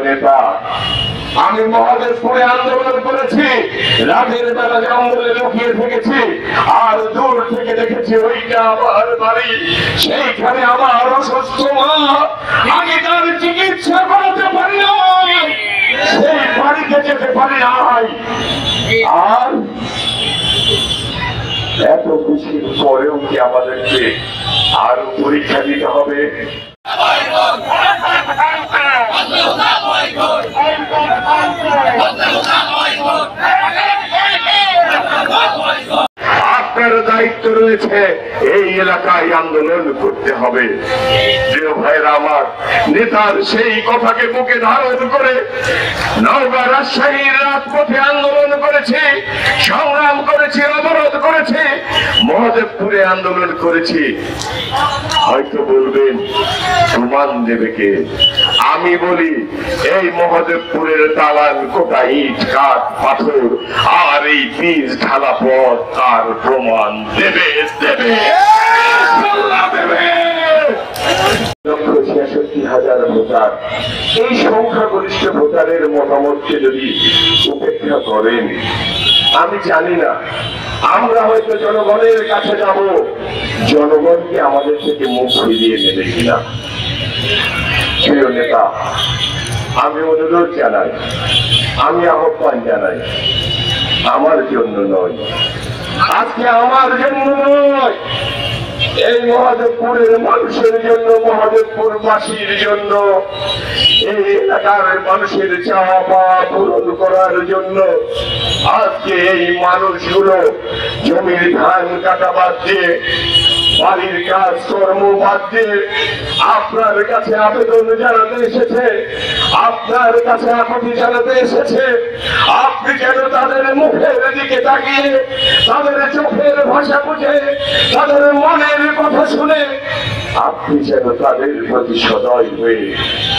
নেতা, আমি মহাদেবপুরে আন্দোলন করেছি, রাতের বেলা জঙ্গলে লুকিয়ে থেকেছি, আর দূর থেকে দেখেছি ওইটা আমার বাড়ি। সেইখানে আমার অসুস্থ মা, আমি তার চিকিৎসা করাতে পারি নাই, সেই বাড়িতে যেতে পারি নাই। আর এত কিছুর পরেও কি আমাদেরকে আরো পরীক্ষা দিতে হবে? আপনার দায়িত্ব রয়েছে এই এলাকায় আন্দোলন করতে হবে। প্রিয় ভাইরা আমার, নেতার সেই কথাকে বুকে ধারণ করে নওগাঁ রাজশাহীর রাজপথে আন্দোলন করেছে, সংগ্রাম করেছে, অবরোধ করেছে, মহাদেবপুরে আন্দোলন করেছি। হয়তো বলবেন প্রমাণ দেবে কে? আমি বলি, এই মহাদেবপুরের দালান কোটা ইট কাঠ পাথর আর এই বীজ ঢালা পথ তার প্রমাণ দেবে দেবে দেবে। 1,66,000 ভোটার, এই সংখ্যাগরিষ্ঠ ভোটারের মতামতকে যদি উপেক্ষা করেন, আমি জানি না আমরা হয়তো জনগণের কাছে যাব, জনগণকে আমাদের থেকে মুখ ফিরিয়ে নেবে কিনা। প্রিয় নেতা, আমি অনুরোধ জানাই, আমি আহ্বান জানাই, আমার জন্য নয়, আজকে আমার জন্য নয়, এই মহাদেবপুরের মানুষের জন্য, মহাদেবপুরবাসীর জন্য, এই এলাকার মানুষের চাওয়া পাওয়া পূরণ করার জন্য আজকে এই মানুষগুলো জমির ধান কাটা বাদ দিয়ে, বাড়ির কাজ কর্ম বাদ দিয়ে আপনার কাছে আবেদন জানাতে এসেছে, আপনার কাছে আপত্তি জানাতে এসেছে। আপনি যেন তাদের মুখের দিকে তাকিয়ে, তাদের চোখের ভাষা বুঝে, তাদের মনের কথা শুনে আপনি যেন তাদের প্রতি সদয় হয়ে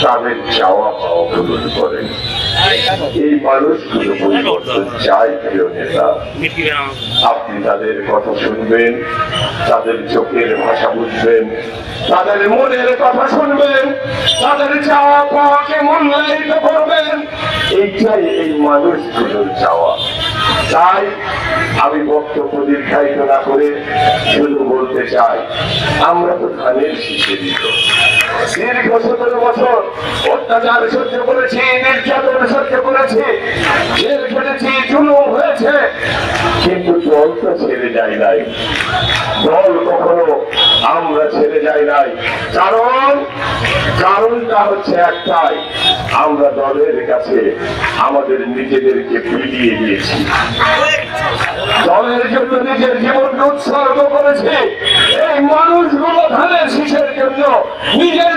তাদের চাওয়া পাওয়া পূরণ করেন। এই মানুষগুলো পরিবর্তন চাই। প্রিয় নেতা, আপনি তাদের কথা শুনবেন, তাদের চোখের ভাষা বুঝবেন, তাদের মনের কথা শুনবেন, তাদের চাওয়া পাওয়াকে মূল্যায়িত করবেন। এইটাই এই মানুষগুলোর চাওয়া। তাই আমি বক্তব্য দীর্ঘায়িত না করে শুধু বলতে চাই, আমরা তো ধানের শীষে দিত, দীর্ঘ 17 বছর অত্যাচার সহ্য করেছি, নির্যাতন সহ্য করেছি, জেল খেটেছি, জুলুম হয়েছে, কিন্তু দল তো ছেড়ে যায় নাই, দল কখনো আমরা ছেড়ে যাই নাই। কারণটা হচ্ছে একটাই, আমরা দলের কাছে আমাদের নিজেদেরকে বিলিয়ে দিয়েছি, দলের জন্য নিজের জীবনকে উৎসর্গ করেছে। এই মানুষগুলো ধানের শীষের জন্য নিজের